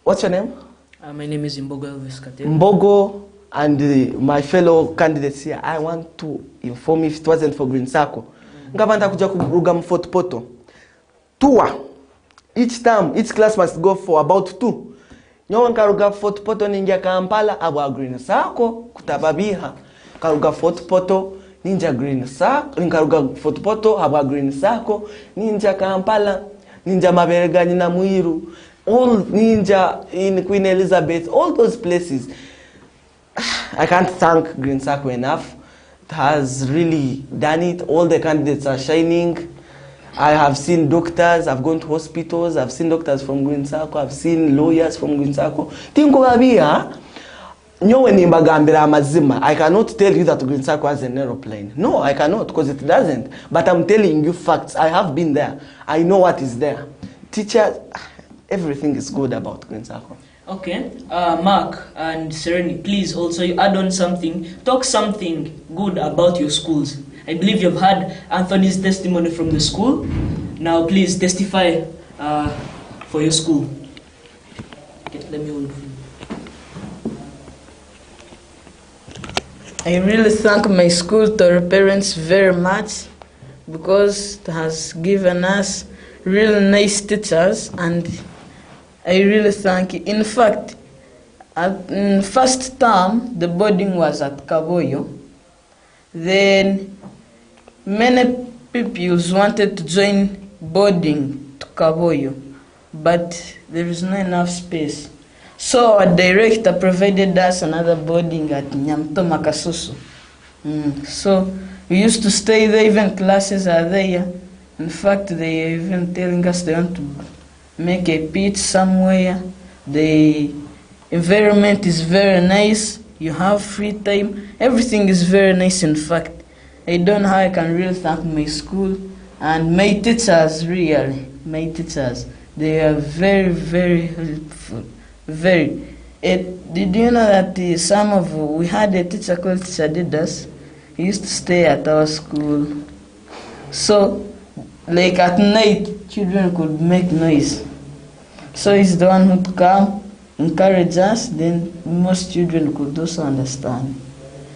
What's your name? My name is MBOGO Elvis Katero. MBOGO and my fellow candidates here, I want to inform you, if it wasn't for Green Circle, ngavanda kuja kuruga Fort Poto. Tour. Each time, each class must go for about 2. Nyowan karuga Fort Poto ninja Kampala, abwa Green Circle, kutababiha. Karuga Fort Poto, ninja Green Circle, karuga Fort Poto, abwa Green Circle, ninja Kampala, ninja Maberega, nina Muiru, all ninja in Queen Elizabeth, all those places. I can't thank Green Circle enough. It has really done it. All the candidates are shining. I have seen doctors, I've gone to hospitals, I've seen doctors from Green Circle, I've seen lawyers from Green Circle. I cannot tell you that Green Circle has an aeroplane. No, I cannot, because it doesn't. But I'm telling you facts. I have been there. I know what is there. Teachers, everything is good about Green Circle. Okay, Mark and Sereni, please also you add on something. Talk something good about your schools. I believe you've had Anthony's testimony from the school. Now please testify for your school? Okay, let me hold. I really thank my school Toro parents very much because it has given us really nice teachers, and I really thank it. In fact, in first term, the boarding was at Kaboyo. Then many pupils wanted to join boarding to Kaboyo, but there is not enough space. So our director provided us another boarding at Nyamto Makasusu. So we used to stay there, even classes are there. In fact, they are even telling us they want to make a pitch somewhere. The environment is very nice. You have free time. Everything is very nice, in fact. I don't know how I can really thank my school and my teachers, really. My teachers, they are very, very helpful. Very. Did you know that we had a teacher called Teacher Didas? He used to stay at our school. So, like at night, children could make noise. So he's the one who would come, encourage us, then most children could also understand.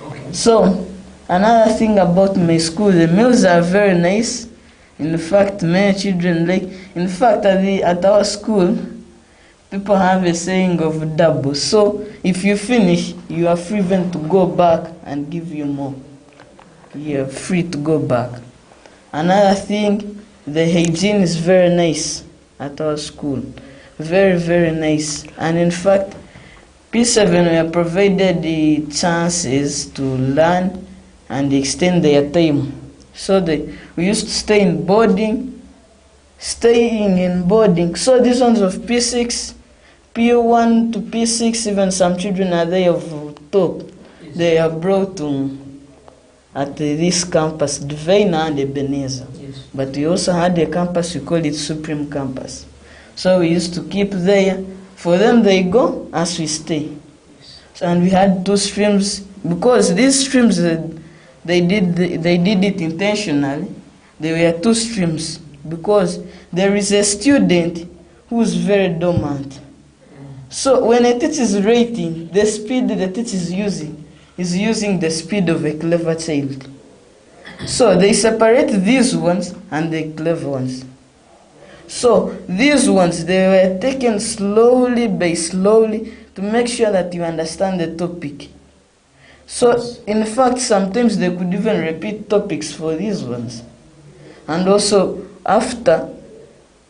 Okay. So, another thing about my school, the meals are very nice. In fact, many children like, in fact, at our school, people have a saying of double. So if you finish, you are free then to go back and give you more. You are free to go back. Another thing, the hygiene is very nice at our school. Very, very nice. And in fact, P7 were provided the chances to learn and extend their time. So we used to stay in boarding, staying in boarding. So these ones of P6, P1 to P6, even some children are there of top. Yes. They are brought to at this campus, Dvaina and Ebenezer. Yes. But we also had a campus, we call it Supreme Campus. So we used to keep there. For them, they go as we stay. Yes. So, and we had 2 streams, because these streams, they did it intentionally. There were 2 streams, because there is a student who's very dormant. So when a teacher is rating, the speed the teacher is using the speed of a clever child. So they separate these ones and the clever ones. So these ones, they were taken slowly by slowly to make sure that you understand the topic. So in fact, sometimes they could even repeat topics for these ones. And also after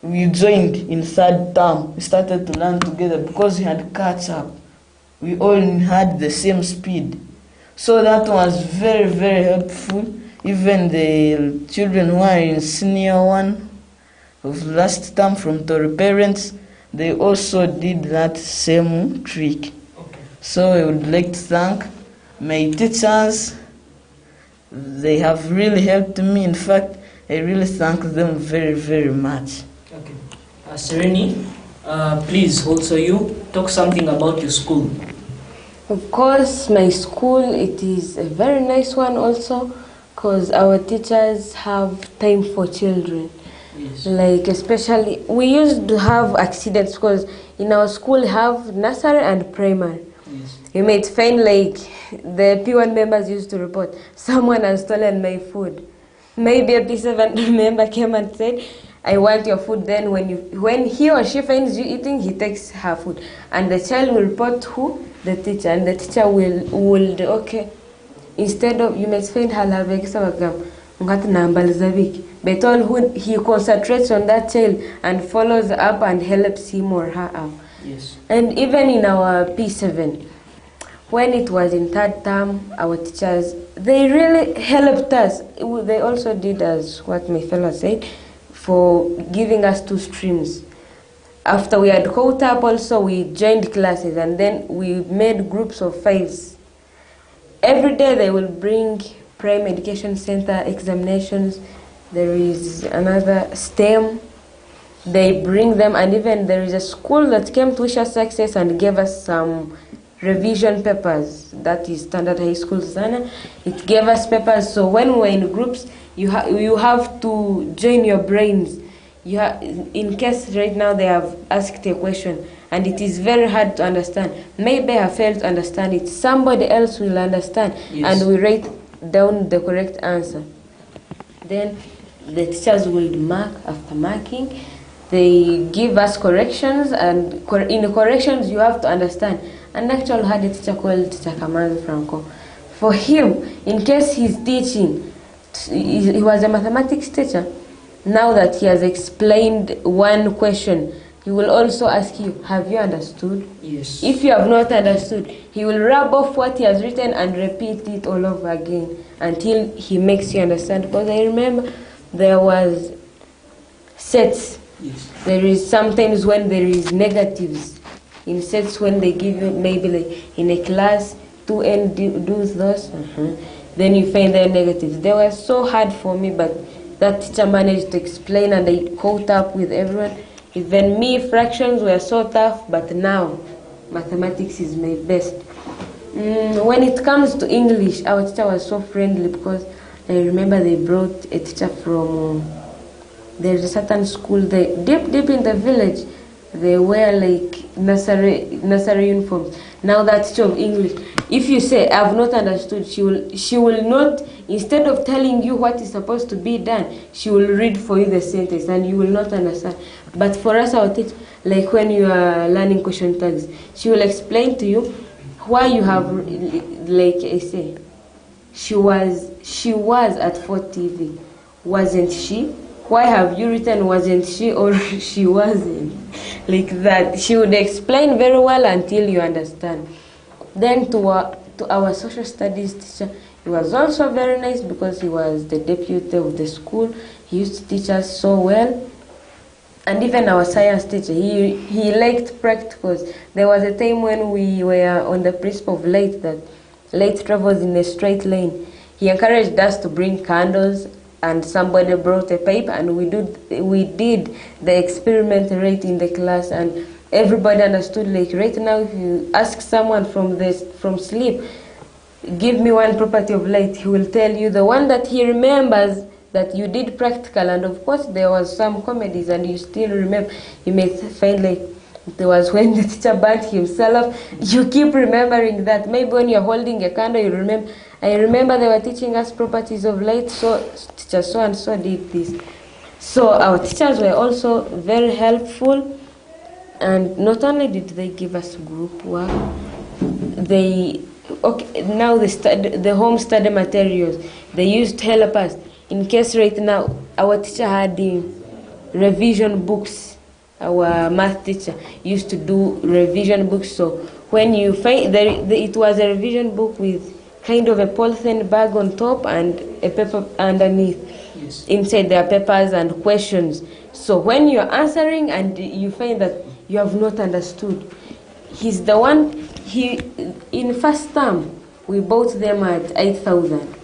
we joined in 3rd term, we started to learn together because we had catch up. We all had the same speed. So that was very, very helpful. Even the children who are in senior 1 of last term from Toro parents, they also did that same trick. Okay. So I would like to thank my teachers. They have really helped me. In fact, I really thank them very, very much. Okay. Sereni, please also you talk something about your school. Of course, my school, it is a very nice one also, because our teachers have time for children. Yes. Like especially, we used to have accidents because in our school we have nursery and primary. Yes. You might find like the P1 members used to report, someone has stolen my food. Maybe a P7 member came and said, I want your food. Then when he or she finds you eating, he takes her food. And the child will report who? The teacher. And the teacher will okay, instead of, you might find her but all who he concentrates on that child and follows up and helps him or her out. Yes. And even in our P7, when it was in 3rd term, our teachers, they really helped us. They also did, as what my fellow said, for giving us 2 streams. After we had caught up also, we joined classes and then we made groups of 5s. Every day they will bring Prime Education Center examinations. There is another STEM. They bring them, and even there is a school that came to wish us success and gave us some revision papers. That is Standard High School Sana. It gave us papers, so when we were in groups, you have to join your brains. in case right now they have asked a question and it is very hard to understand, maybe I failed to understand it, somebody else will understand, Yes. and we write down the correct answer. Then the teachers will mark. After marking, they give us corrections, and in the corrections you have to understand. And actually had a teacher called Teacher Kamal Franco. For him, in case he's teaching, he was a mathematics teacher. Now that he has explained one question, he will also ask you, have you understood? Yes. If you have not understood, he will rub off what he has written and repeat it all over again until he makes you understand. Because I remember there was sets. Yes. There is sometimes when there is negatives in sets, when they give you maybe like in a class 2n do those, then you find their negatives. They were so hard for me, but that teacher managed to explain and I caught up with everyone. Even me, fractions were so tough, but now mathematics is my best. When it comes to English, our teacher was so friendly, because I remember they brought a teacher from, there's a certain school there, deep in the village. They wear like nursery uniforms. Now that teacher of English, if you say I've not understood, she will not, instead of telling you what is supposed to be done, she will read for you the sentence and you will not understand. But for us, our teacher, like when you are learning question tags, she will explain to you why you have, like I say, she was at 4TV, wasn't she? Why have you written wasn't she or she wasn't? Like that. She would explain very well until you understand. Then to our social studies teacher, he was also very nice because he was the deputy of the school. He used to teach us so well. And even our science teacher, he liked practicals. There was a time when we were on the principle of light, that light travels in a straight lane. He encouraged us to bring candles, and somebody brought a paper, and we did the experiment right in the class, and everybody understood. Like right now, if you ask someone from sleep, give me one property of light, he will tell you the one that he remembers that you did practical. And of course there was some comedies and you still remember. You may find like there was when the teacher burnt himself. You keep remembering that. Maybe when you're holding a candle, you remember, I remember they were teaching us properties of light, so teacher so and so did this. So our teachers were also very helpful, and not only did they give us group work, now the home study materials, they used to help us. In case right now, our teacher had the revision books. Our math teacher used to do revision books. So when you find it was a revision book with kind of a polythene bag on top and a paper underneath. Yes. Inside there are papers and questions. So when you're answering and you find that you have not understood, he's the one. In first term we bought them at 8,000,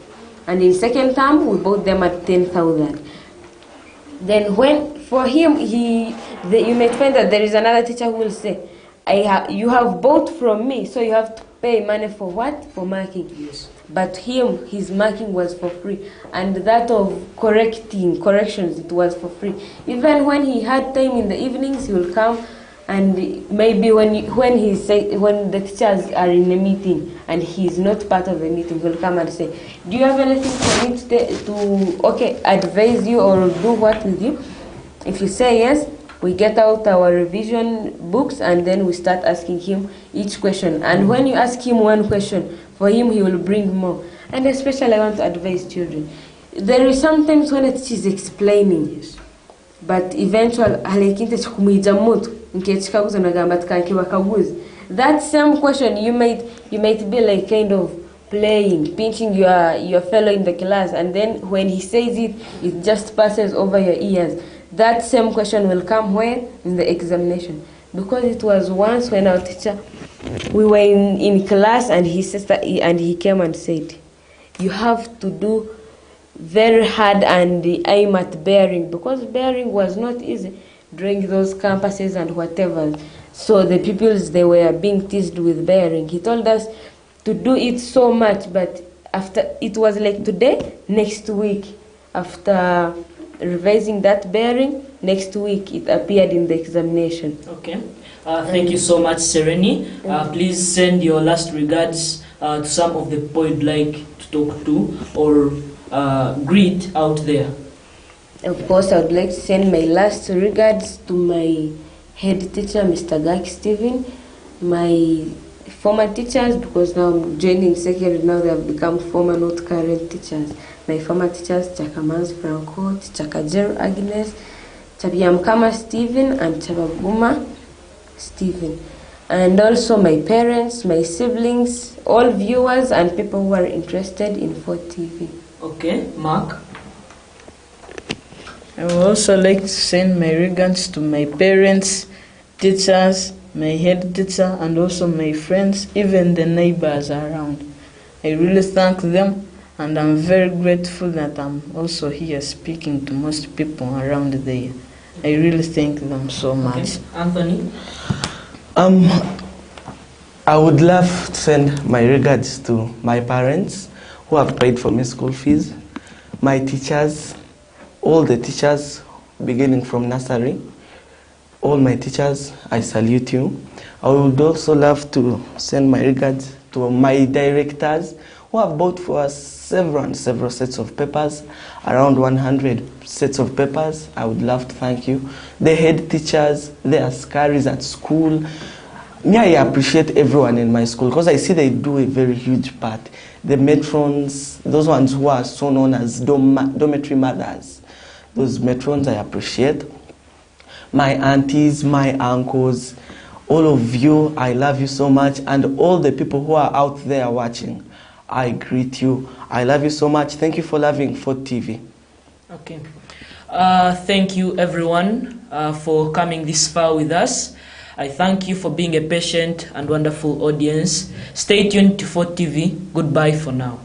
and in second term we bought them at 10,000. Then when for him you may find that there is another teacher who will say, you have bought from me, so you have to pay money for what? For marking. Yes. But his marking was for free, and that of corrections, it was for free. Even when he had time in the evenings, he will come, and maybe when the teachers are in a meeting and he is not part of the meeting, he will come and say, do you have anything for me to advise you or do what with you? If you say yes, we get out our revision books and then we start asking him each question. And when you ask him one question, for him he will bring more. And especially I want to advise children. There is sometimes when a teacher is explaining, yes, but eventually that same question you might be like kind of playing, pinching your fellow in the class, and then when he says it, it just passes over your ears. That same question will come when? In the examination. Because it was once when our teacher, we were in class and he came and said, you have to do very hard and aim at bearing, because bearing was not easy during those campuses and whatever. So the pupils, they were being teased with bearing. He told us to do it so much, but after it was like today, next week, after revising that bearing. Next week it appeared in the examination. Okay. Thank you so much, Sereni. Please send your last regards to some of the people you'd like to talk to or greet out there. Of course, I would like to send my last regards to my head teacher, Mr. Gaki Stephen, my former teachers, because now I'm joining secondary, now they have become former, not current teachers. My former teachers, Chakamans Franco, Chakajero Agnes, Chabiamkama Stephen, and Chabaguma Stephen. And also my parents, my siblings, all viewers and people who are interested in 4TV. Okay, Mark? I would also like to send my regards to my parents, teachers, my head teacher, and also my friends, even the neighbors around. I really thank them, and I'm very grateful that I'm also here speaking to most people around there. I really thank them so much. Okay. Anthony? I would love to send my regards to my parents who have paid for me school fees, my teachers, all the teachers beginning from nursery, all my teachers, I salute you. I would also love to send my regards to my directors who have bought for us several sets of papers, around 100 sets of papers. I would love to thank you. The head teachers, the askaris at school. Me, I appreciate everyone in my school because I see they do a very huge part. The matrons, those ones who are so known as dormitory mothers, those matrons I appreciate. My aunties, my uncles, all of you, I love you so much. And all the people who are out there watching, I greet you. I love you so much. Thank you for loving 4TV. Okay. Thank you, everyone, for coming this far with us. I thank you for being a patient and wonderful audience. Stay tuned to 4TV. Goodbye for now.